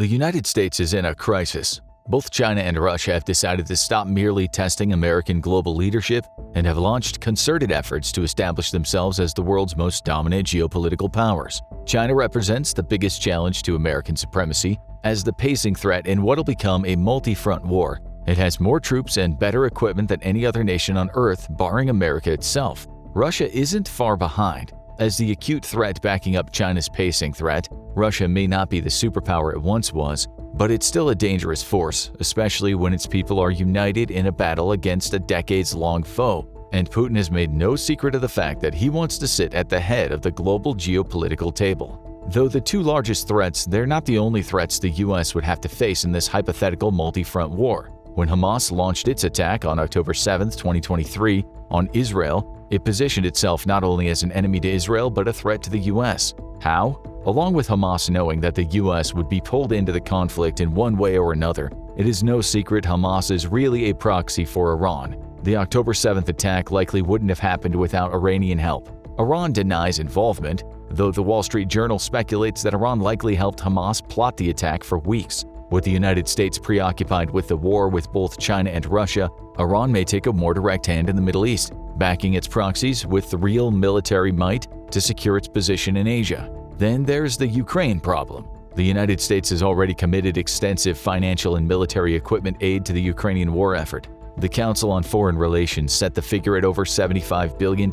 The United States is in a crisis. Both China and Russia have decided to stop merely testing American global leadership and have launched concerted efforts to establish themselves as the world's most dominant geopolitical powers. China represents the biggest challenge to American supremacy as the pacing threat in what will become a multi-front war. It has more troops and better equipment than any other nation on Earth, barring America itself. Russia isn't far behind. As the acute threat backing up China's pacing threat, Russia may not be the superpower it once was, but it's still a dangerous force, especially when its people are united in a battle against a decades-long foe. And Putin has made no secret of the fact that he wants to sit at the head of the global geopolitical table. Though the two largest threats, they're not the only threats the US would have to face in this hypothetical multi-front war. When Hamas launched its attack on October 7, 2023, on Israel, it positioned itself not only as an enemy to Israel but a threat to the US. How? Along with Hamas knowing that the US would be pulled into the conflict in one way or another, it is no secret Hamas is really a proxy for Iran. The October 7th attack likely wouldn't have happened without Iranian help. Iran denies involvement, though the Wall Street Journal speculates that Iran likely helped Hamas plot the attack for weeks. With the United States preoccupied with the war with both China and Russia, Iran may take a more direct hand in the Middle East, backing its proxies with real military might to secure its position in Asia. Then there's the Ukraine problem. The United States has already committed extensive financial and military equipment aid to the Ukrainian war effort. The Council on Foreign Relations set the figure at over $75 billion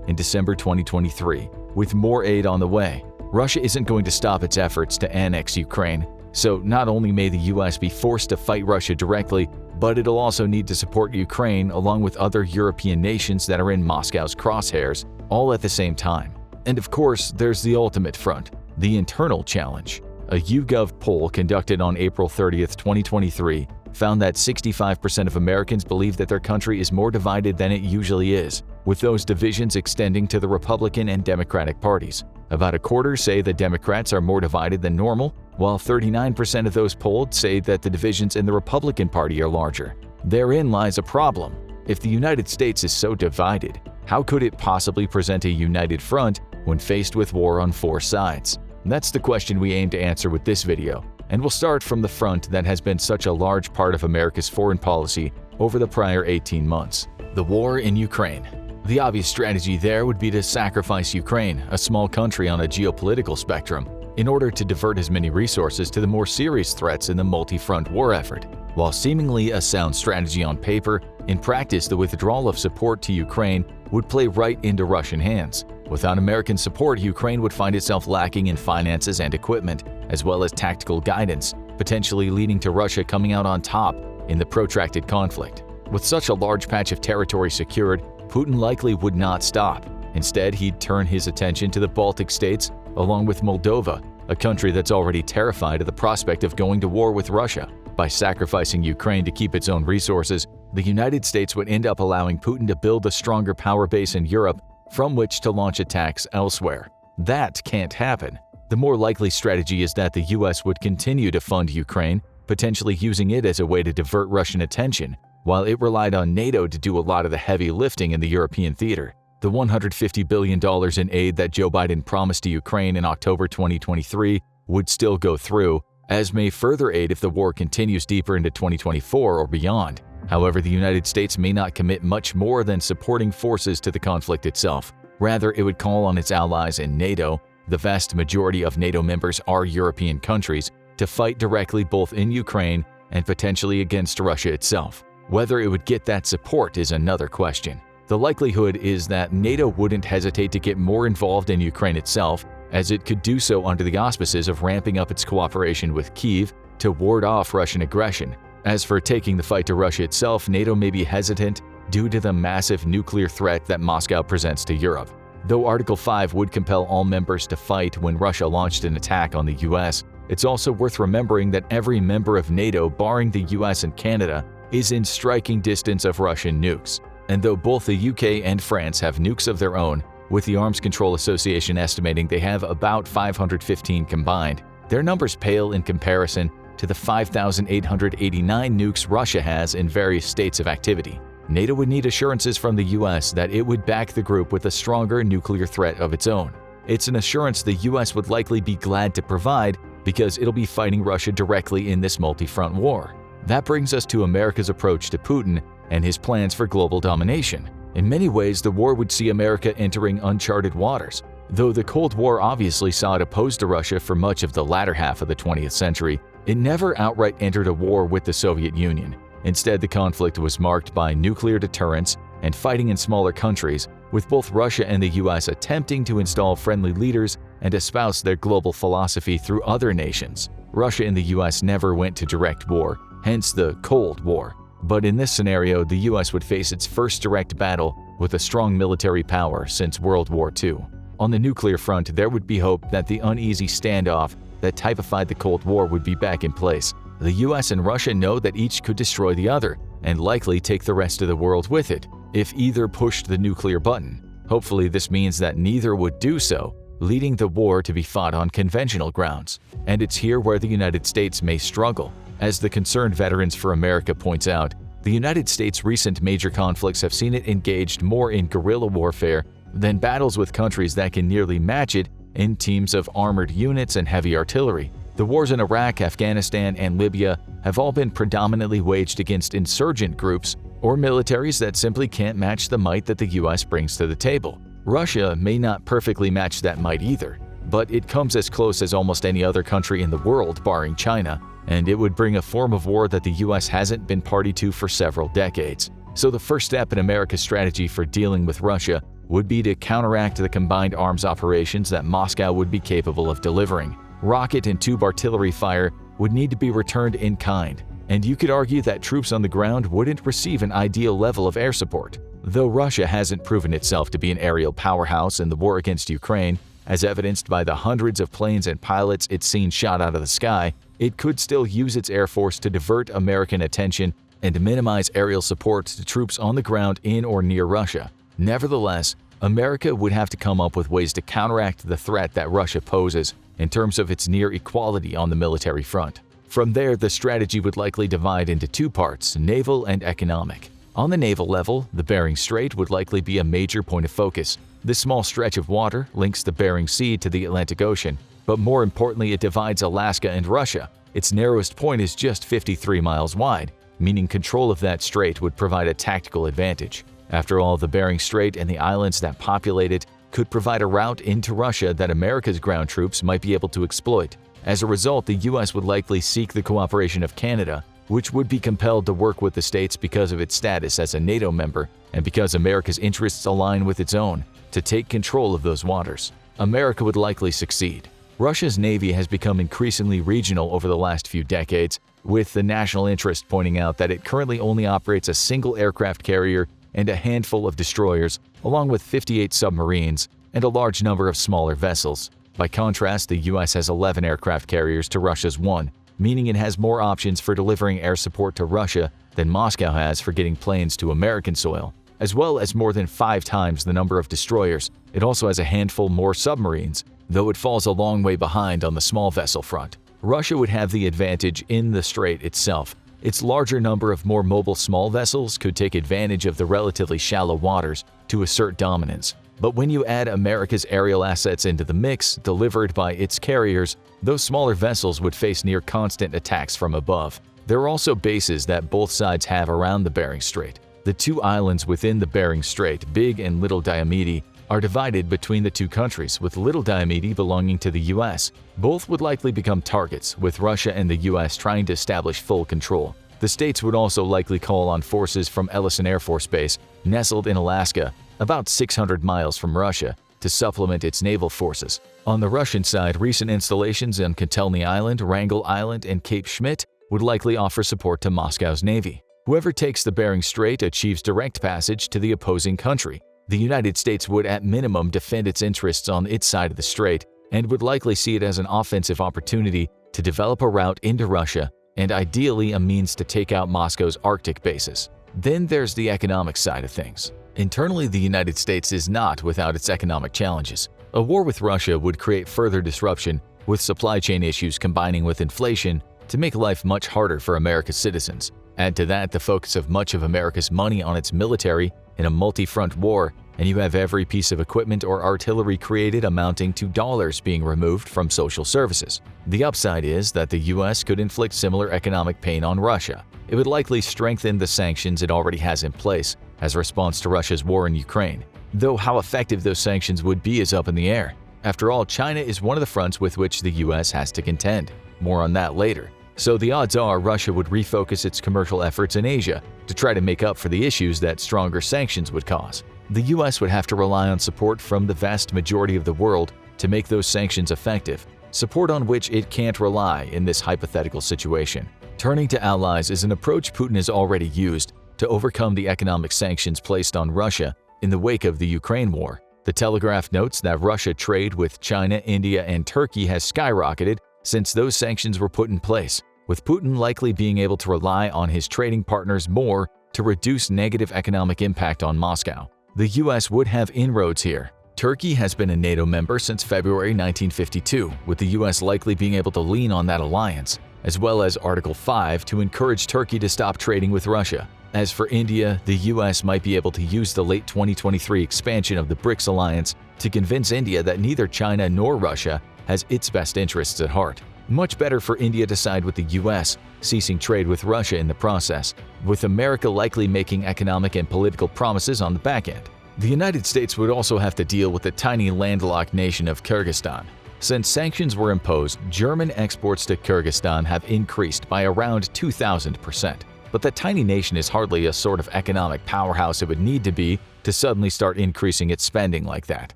in December 2023, with more aid on the way. Russia isn't going to stop its efforts to annex Ukraine, so not only may the US be forced to fight Russia directly, but it'll also need to support Ukraine along with other European nations that are in Moscow's crosshairs, all at the same time. And of course, there's the ultimate front, the internal challenge. A YouGov poll conducted on April 30, 2023, found that 65% of Americans believe that their country is more divided than it usually is, with those divisions extending to the Republican and Democratic parties. About a quarter say the Democrats are more divided than normal, while 39% of those polled say that the divisions in the Republican Party are larger. Therein lies a problem. If the United States is so divided, how could it possibly present a united front when faced with war on four sides? That's the question we aim to answer with this video, and we'll start from the front that has been such a large part of America's foreign policy over the prior 18 months, the war in Ukraine. The obvious strategy there would be to sacrifice Ukraine, a small country on a geopolitical spectrum, in order to divert as many resources to the more serious threats in the multi-front war effort. While seemingly a sound strategy on paper, in practice the withdrawal of support to Ukraine would play right into Russian hands. Without American support, Ukraine would find itself lacking in finances and equipment, as well as tactical guidance, potentially leading to Russia coming out on top in the protracted conflict. With such a large patch of territory secured, Putin likely would not stop. Instead, he'd turn his attention to the Baltic states, along with Moldova, a country that's already terrified of the prospect of going to war with Russia. By sacrificing Ukraine to keep its own resources, the United States would end up allowing Putin to build a stronger power base in Europe from which to launch attacks elsewhere. That can't happen. The more likely strategy is that the US would continue to fund Ukraine, potentially using it as a way to divert Russian attention, while it relied on NATO to do a lot of the heavy lifting in the European theater. The $150 billion in aid that Joe Biden promised to Ukraine in October 2023 would still go through, as may further aid if the war continues deeper into 2024 or beyond. However, the United States may not commit much more than supporting forces to the conflict itself. Rather, it would call on its allies in NATO, the vast majority of NATO members are European countries, to fight directly both in Ukraine and potentially against Russia itself. Whether it would get that support is another question. The likelihood is that NATO wouldn't hesitate to get more involved in Ukraine itself, as it could do so under the auspices of ramping up its cooperation with Kyiv to ward off Russian aggression. As for taking the fight to Russia itself, NATO may be hesitant due to the massive nuclear threat that Moscow presents to Europe. Though Article 5 would compel all members to fight when Russia launched an attack on the US, it's also worth remembering that every member of NATO, barring the US and Canada, is in striking distance of Russian nukes. And though both the UK and France have nukes of their own, with the Arms Control Association estimating they have about 515 combined, their numbers pale in comparison to the 5,889 nukes Russia has in various states of activity. NATO would need assurances from the US that it would back the group with a stronger nuclear threat of its own. It's an assurance the US would likely be glad to provide because it'll be fighting Russia directly in this multi-front war. That brings us to America's approach to Putin and his plans for global domination. In many ways, the war would see America entering uncharted waters. Though the Cold War obviously saw it opposed to Russia for much of the latter half of the 20th century, it never outright entered a war with the Soviet Union. Instead, the conflict was marked by nuclear deterrence and fighting in smaller countries, with both Russia and the US attempting to install friendly leaders and espouse their global philosophy through other nations. Russia and the US never went to direct war, hence the Cold War. But in this scenario, the US would face its first direct battle with a strong military power since World War II. On the nuclear front, there would be hope that the uneasy standoff that typified the Cold War would be back in place. The US and Russia know that each could destroy the other, and likely take the rest of the world with it, if either pushed the nuclear button. Hopefully this means that neither would do so, leading the war to be fought on conventional grounds. And it's here where the United States may struggle. As the Concerned Veterans for America points out, the United States' recent major conflicts have seen it engaged more in guerrilla warfare than battles with countries that can nearly match it in teams of armored units and heavy artillery. The wars in Iraq, Afghanistan, and Libya have all been predominantly waged against insurgent groups or militaries that simply can't match the might that the US brings to the table. Russia may not perfectly match that might either, but it comes as close as almost any other country in the world barring China, and it would bring a form of war that the US hasn't been party to for several decades. So the first step in America's strategy for dealing with Russia would be to counteract the combined arms operations that Moscow would be capable of delivering. Rocket and tube artillery fire would need to be returned in kind, and you could argue that troops on the ground wouldn't receive an ideal level of air support. Though Russia hasn't proven itself to be an aerial powerhouse in the war against Ukraine, as evidenced by the hundreds of planes and pilots it's seen shot out of the sky, it could still use its air force to divert American attention and minimize aerial support to troops on the ground in or near Russia. Nevertheless, America would have to come up with ways to counteract the threat that Russia poses in terms of its near equality on the military front. From there, the strategy would likely divide into two parts, naval and economic. On the naval level, the Bering Strait would likely be a major point of focus. This small stretch of water links the Bering Sea to the Atlantic Ocean, but more importantly, it divides Alaska and Russia. Its narrowest point is just 53 miles wide, meaning control of that strait would provide a tactical advantage. After all, the Bering Strait and the islands that populate it could provide a route into Russia that America's ground troops might be able to exploit. As a result, the US would likely seek the cooperation of Canada, which would be compelled to work with the states because of its status as a NATO member and because America's interests align with its own, to take control of those waters. America would likely succeed. Russia's navy has become increasingly regional over the last few decades, with the national interest pointing out that it currently only operates a single aircraft carrier and a handful of destroyers, along with 58 submarines and a large number of smaller vessels. By contrast, the US has 11 aircraft carriers to Russia's 1, meaning it has more options for delivering air support to Russia than Moscow has for getting planes to American soil. As well as more than 5 times the number of destroyers, it also has a handful more submarines, though it falls a long way behind on the small vessel front. Russia would have the advantage in the strait itself. Its larger number of more mobile small vessels could take advantage of the relatively shallow waters to assert dominance. But when you add America's aerial assets into the mix, delivered by its carriers, those smaller vessels would face near constant attacks from above. There are also bases that both sides have around the Bering Strait. The two islands within the Bering Strait, Big and Little Diomede, are divided between the two countries, with Little Diomede belonging to the US. Both would likely become targets, with Russia and the US trying to establish full control. The states would also likely call on forces from Ellison Air Force Base, nestled in Alaska, about 600 miles from Russia, to supplement its naval forces. On the Russian side, recent installations on Kotelny Island, Wrangel Island, and Cape Schmidt would likely offer support to Moscow's navy. Whoever takes the Bering Strait achieves direct passage to the opposing country. The United States would at minimum defend its interests on its side of the strait and would likely see it as an offensive opportunity to develop a route into Russia and ideally a means to take out Moscow's Arctic bases. Then there's the economic side of things. Internally, the United States is not without its economic challenges. A war with Russia would create further disruption, with supply chain issues combining with inflation to make life much harder for America's citizens. Add to that the focus of much of America's money on its military in a multi-front war, and you have every piece of equipment or artillery created amounting to dollars being removed from social services. The upside is that the US could inflict similar economic pain on Russia. It would likely strengthen the sanctions it already has in place as a response to Russia's war in Ukraine, though how effective those sanctions would be is up in the air. After all, China is one of the fronts with which the US has to contend. More on that later. So the odds are Russia would refocus its commercial efforts in Asia to try to make up for the issues that stronger sanctions would cause. The US would have to rely on support from the vast majority of the world to make those sanctions effective, support on which it can't rely in this hypothetical situation. Turning to allies is an approach Putin has already used to overcome the economic sanctions placed on Russia in the wake of the Ukraine war. The Telegraph notes that Russia trade with China, India, and Turkey has skyrocketed since those sanctions were put in place, with Putin likely being able to rely on his trading partners more to reduce negative economic impact on Moscow. The US would have inroads here. Turkey has been a NATO member since February 1952, with the US likely being able to lean on that alliance, as well as Article 5 to encourage Turkey to stop trading with Russia. As for India, the US might be able to use the late 2023 expansion of the BRICS alliance to convince India that neither China nor Russia has its best interests at heart. Much better for India to side with the US, ceasing trade with Russia in the process, with America likely making economic and political promises on the back end. The United States would also have to deal with the tiny landlocked nation of Kyrgyzstan. Since sanctions were imposed, German exports to Kyrgyzstan have increased by around 2,000%. But that tiny nation is hardly a sort of economic powerhouse it would need to be to suddenly start increasing its spending like that.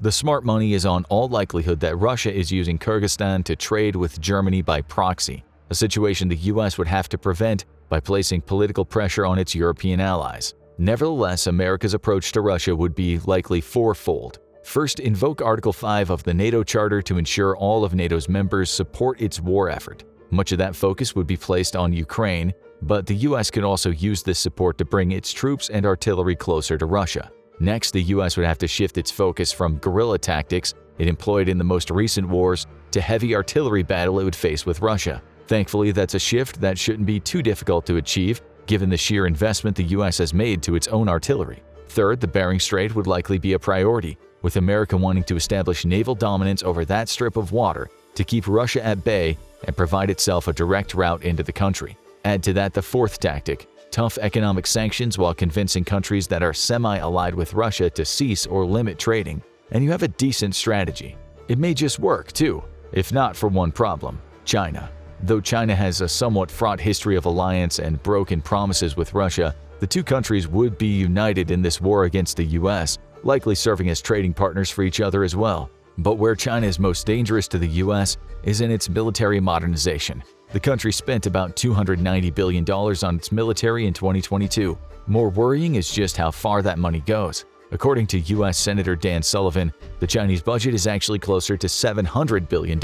The smart money is on all likelihood that Russia is using Kyrgyzstan to trade with Germany by proxy, a situation the US would have to prevent by placing political pressure on its European allies. Nevertheless, America's approach to Russia would be likely fourfold. First, invoke Article 5 of the NATO Charter to ensure all of NATO's members support its war effort. Much of that focus would be placed on Ukraine, but the US could also use this support to bring its troops and artillery closer to Russia. Next, the US would have to shift its focus from guerrilla tactics it employed in the most recent wars to heavy artillery battle it would face with Russia. Thankfully, that's a shift that shouldn't be too difficult to achieve, given the sheer investment the US has made to its own artillery. Third, the Bering Strait would likely be a priority, with America wanting to establish naval dominance over that strip of water to keep Russia at bay and provide itself a direct route into the country. Add to that the fourth tactic, tough economic sanctions while convincing countries that are semi-allied with Russia to cease or limit trading, and you have a decent strategy. It may just work, too, if not for one problem: China. Though China has a somewhat fraught history of alliance and broken promises with Russia, the two countries would be united in this war against the US, likely serving as trading partners for each other as well. But where China is most dangerous to the US is in its military modernization. The country spent about $290 billion on its military in 2022. More worrying is just how far that money goes. According to US Senator Dan Sullivan, the Chinese budget is actually closer to $700 billion,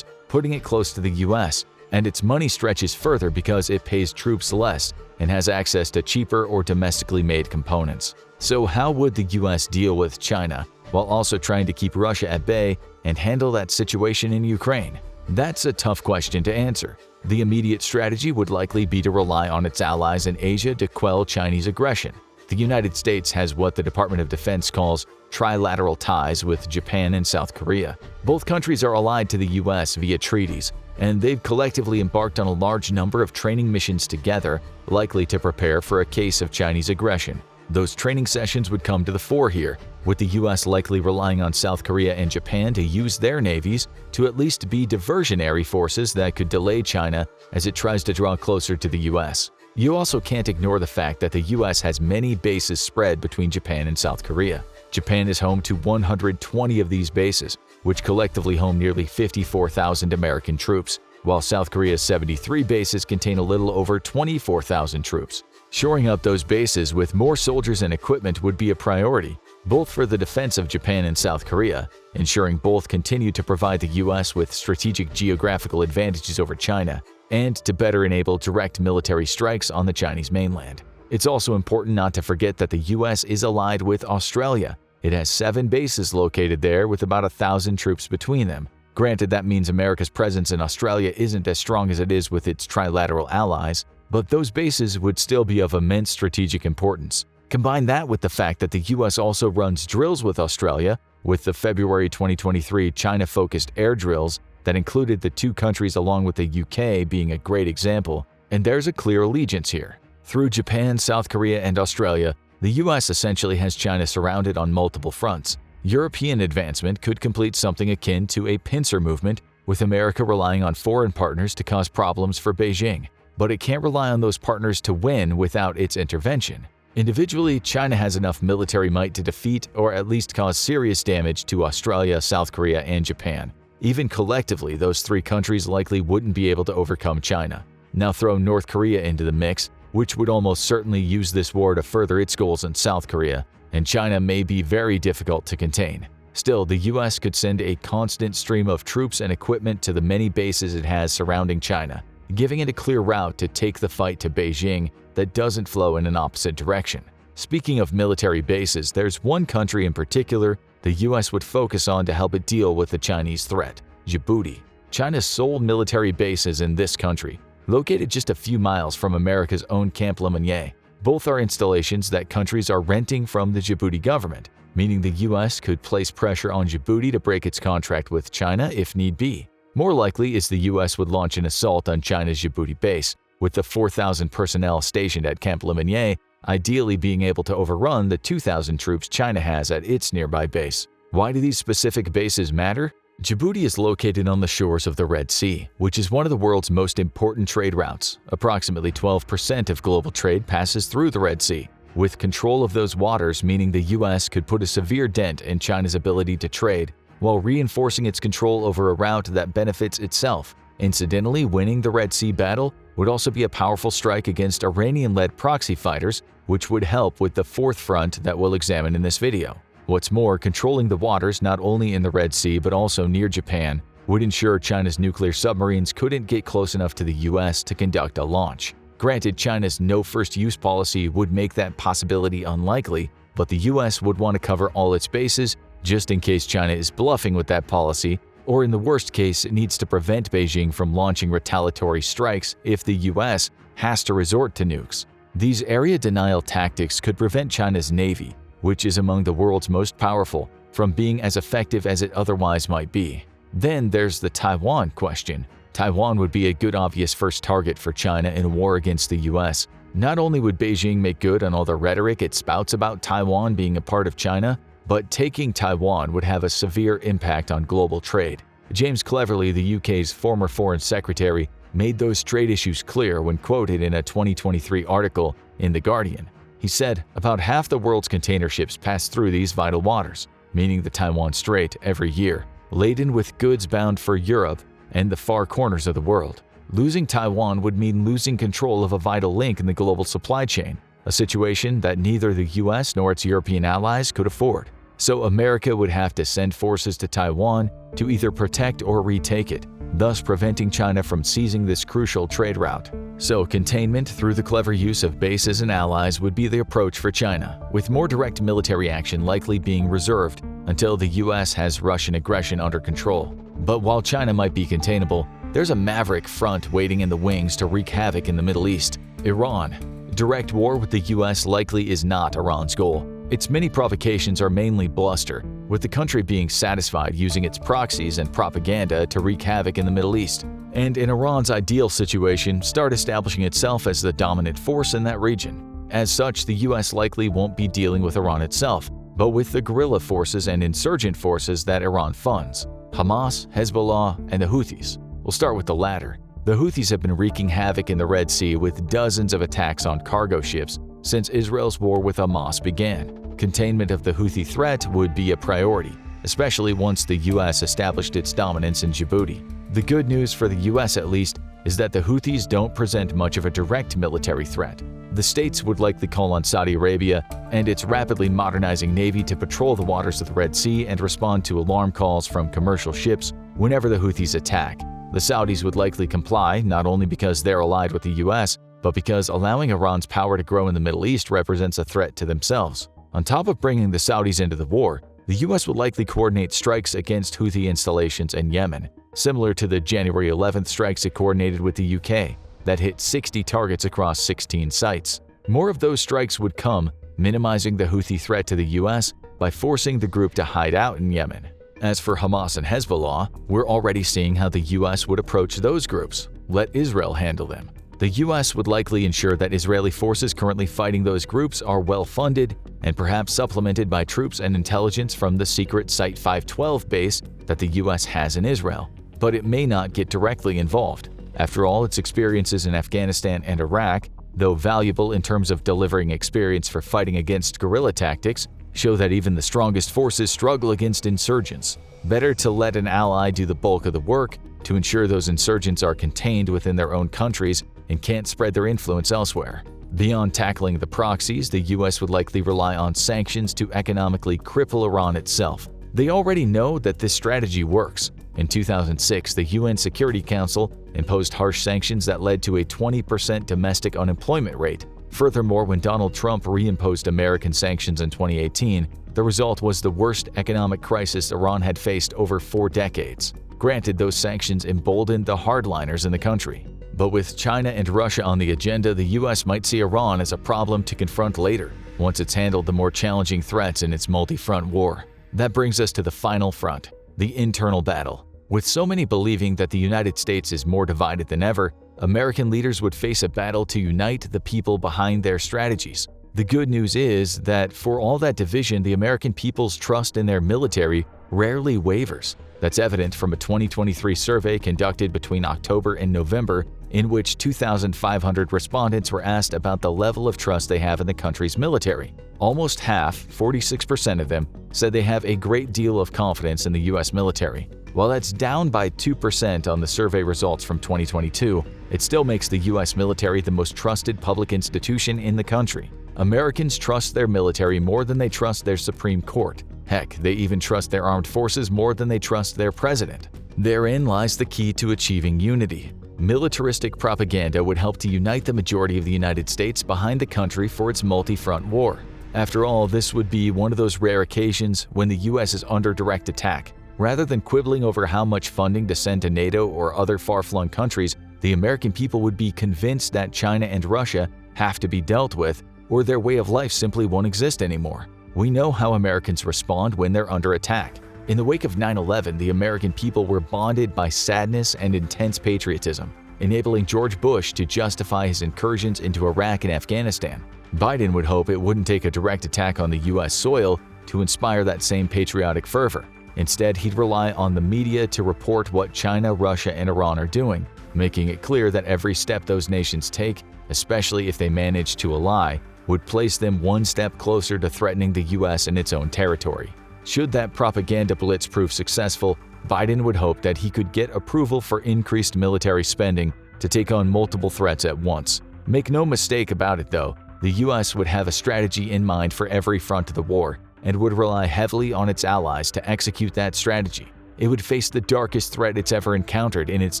putting it close to the US, and its money stretches further because it pays troops less and has access to cheaper or domestically made components. So how would the US deal with China while also trying to keep Russia at bay and handle that situation in Ukraine? That's a tough question to answer. The immediate strategy would likely be to rely on its allies in Asia to quell Chinese aggression. The United States has what the Department of Defense calls trilateral ties with Japan and South Korea. Both countries are allied to the US via treaties, and they've collectively embarked on a large number of training missions together, likely to prepare for a case of Chinese aggression. Those training sessions would come to the fore here, with the US likely relying on South Korea and Japan to use their navies to at least be diversionary forces that could delay China as it tries to draw closer to the US. You also can't ignore the fact that the US has many bases spread between Japan and South Korea. Japan is home to 120 of these bases, which collectively home nearly 54,000 American troops, while South Korea's 73 bases contain a little over 24,000 troops. Shoring up those bases with more soldiers and equipment would be a priority, both for the defense of Japan and South Korea, ensuring both continue to provide the US with strategic geographical advantages over China, and to better enable direct military strikes on the Chinese mainland. It's also important not to forget that the US is allied with Australia. It has 7 bases located there with about 1,000 troops between them. Granted, that means America's presence in Australia isn't as strong as it is with its trilateral allies, but those bases would still be of immense strategic importance. Combine that with the fact that the US also runs drills with Australia, with the February 2023 China-focused air drills that included the two countries along with the UK being a great example, and there's a clear allegiance here. Through Japan, South Korea, and Australia, the US essentially has China surrounded on multiple fronts. European advancement could complete something akin to a pincer movement, with America relying on foreign partners to cause problems for Beijing. But it can't rely on those partners to win without its intervention. Individually, China has enough military might to defeat or at least cause serious damage to Australia, South Korea, and Japan. Even collectively, those three countries likely wouldn't be able to overcome China. Now throw North Korea into the mix, which would almost certainly use this war to further its goals in South Korea, and China may be very difficult to contain. Still, the US could send a constant stream of troops and equipment to the many bases it has surrounding China, giving it a clear route to take the fight to Beijing that doesn't flow in an opposite direction. Speaking of military bases, there's one country in particular the US would focus on to help it deal with the Chinese threat: Djibouti. China's sole military base is in this country, located just a few miles from America's own Camp Lemonnier. Both are installations that countries are renting from the Djibouti government, meaning the US could place pressure on Djibouti to break its contract with China if need be. More likely is the US would launch an assault on China's Djibouti base, with the 4,000 personnel stationed at Camp Lemonnier ideally being able to overrun the 2,000 troops China has at its nearby base. Why do these specific bases matter? Djibouti is located on the shores of the Red Sea, which is one of the world's most important trade routes. Approximately 12% of global trade passes through the Red Sea, with control of those waters meaning the US could put a severe dent in China's ability to trade, while reinforcing its control over a route that benefits itself. Incidentally, winning the Red Sea battle would also be a powerful strike against Iranian-led proxy fighters, which would help with the fourth front that we'll examine in this video. What's more, controlling the waters not only in the Red Sea but also near Japan would ensure China's nuclear submarines couldn't get close enough to the US to conduct a launch. Granted, China's no first-use policy would make that possibility unlikely, but the US would want to cover all its bases just in case China is bluffing with that policy, or in the worst case, it needs to prevent Beijing from launching retaliatory strikes if the US has to resort to nukes. These area denial tactics could prevent China's navy, which is among the world's most powerful, from being as effective as it otherwise might be. Then there's the Taiwan question. Taiwan would be a good obvious first target for China in a war against the US. Not only would Beijing make good on all the rhetoric it spouts about Taiwan being a part of China, but taking Taiwan would have a severe impact on global trade. James Cleverly, the UK's former foreign secretary, made those trade issues clear when quoted in a 2023 article in The Guardian. He said, "About half the world's container ships pass through these vital waters," meaning the Taiwan Strait, every year, laden with goods bound for Europe and the far corners of the world. Losing Taiwan would mean losing control of a vital link in the global supply chain, a situation that neither the US nor its European allies could afford. So America would have to send forces to Taiwan to either protect or retake it, thus preventing China from seizing this crucial trade route. So containment through the clever use of bases and allies would be the approach for China, with more direct military action likely being reserved until the US has Russian aggression under control. But while China might be containable, there's a maverick front waiting in the wings to wreak havoc in the Middle East: Iran. Direct war with the US likely is not Iran's goal. Its many provocations are mainly bluster, with the country being satisfied using its proxies and propaganda to wreak havoc in the Middle East, and in Iran's ideal situation, start establishing itself as the dominant force in that region. As such, the US likely won't be dealing with Iran itself, but with the guerrilla forces and insurgent forces that Iran funds: Hamas, Hezbollah, and the Houthis. We'll start with the latter. The Houthis have been wreaking havoc in the Red Sea with dozens of attacks on cargo ships since Israel's war with Hamas began. Containment of the Houthi threat would be a priority, especially once the US established its dominance in Djibouti. The good news for the US, at least, is that the Houthis don't present much of a direct military threat. The states would likely call on Saudi Arabia and its rapidly modernizing navy to patrol the waters of the Red Sea and respond to alarm calls from commercial ships whenever the Houthis attack. The Saudis would likely comply, not only because they're allied with the US, but because allowing Iran's power to grow in the Middle East represents a threat to themselves. On top of bringing the Saudis into the war, the US would likely coordinate strikes against Houthi installations in Yemen, similar to the January 11th strikes it coordinated with the UK that hit 60 targets across 16 sites. More of those strikes would come, minimizing the Houthi threat to the US by forcing the group to hide out in Yemen. As for Hamas and Hezbollah, we're already seeing how the US would approach those groups. Let Israel handle them. The US would likely ensure that Israeli forces currently fighting those groups are well funded and perhaps supplemented by troops and intelligence from the secret Site 512 base that the US has in Israel. But it may not get directly involved. After all, its experiences in Afghanistan and Iraq, though valuable in terms of delivering experience for fighting against guerrilla tactics, show that even the strongest forces struggle against insurgents. Better to let an ally do the bulk of the work to ensure those insurgents are contained within their own countries and can't spread their influence elsewhere. Beyond tackling the proxies, the US would likely rely on sanctions to economically cripple Iran itself. They already know that this strategy works. In 2006, the UN Security Council imposed harsh sanctions that led to a 20% domestic unemployment rate. Furthermore, when Donald Trump reimposed American sanctions in 2018, the result was the worst economic crisis Iran had faced over 4 decades. Granted, those sanctions emboldened the hardliners in the country. But with China and Russia on the agenda, the US might see Iran as a problem to confront later, once it's handled the more challenging threats in its multi-front war. That brings us to the final front, the internal battle. With so many believing that the United States is more divided than ever, American leaders would face a battle to unite the people behind their strategies. The good news is that for all that division, the American people's trust in their military rarely wavers. That's evident from a 2023 survey conducted between October and November, in which 2,500 respondents were asked about the level of trust they have in the country's military. Almost half, 46% of them, said they have a great deal of confidence in the US military. While that's down by 2% on the survey results from 2022, it still makes the US military the most trusted public institution in the country. Americans trust their military more than they trust their Supreme Court. Heck, they even trust their armed forces more than they trust their president. Therein lies the key to achieving unity. Militaristic propaganda would help to unite the majority of the United States behind the country for its multi-front war. After all, this would be one of those rare occasions when the US is under direct attack. Rather than quibbling over how much funding to send to NATO or other far-flung countries, the American people would be convinced that China and Russia have to be dealt with, or their way of life simply won't exist anymore. We know how Americans respond when they're under attack. In the wake of 9/11, the American people were bonded by sadness and intense patriotism, enabling George Bush to justify his incursions into Iraq and Afghanistan. Biden would hope it wouldn't take a direct attack on the US soil to inspire that same patriotic fervor. Instead, he'd rely on the media to report what China, Russia, and Iran are doing, making it clear that every step those nations take, especially if they manage to ally, would place them one step closer to threatening the US in its own territory. Should that propaganda blitz prove successful, Biden would hope that he could get approval for increased military spending to take on multiple threats at once. Make no mistake about it though, the US would have a strategy in mind for every front of the war, and would rely heavily on its allies to execute that strategy. It would face the darkest threat it's ever encountered in its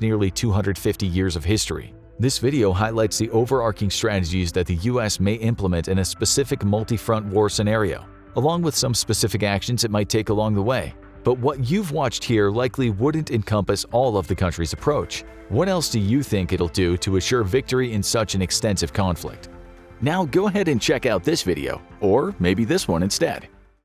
nearly 250 years of history. This video highlights the overarching strategies that the US may implement in a specific multi-front war scenario, along with some specific actions it might take along the way. But what you've watched here likely wouldn't encompass all of the country's approach. What else do you think it'll do to assure victory in such an extensive conflict? Now go ahead and check out this video, or maybe this one instead.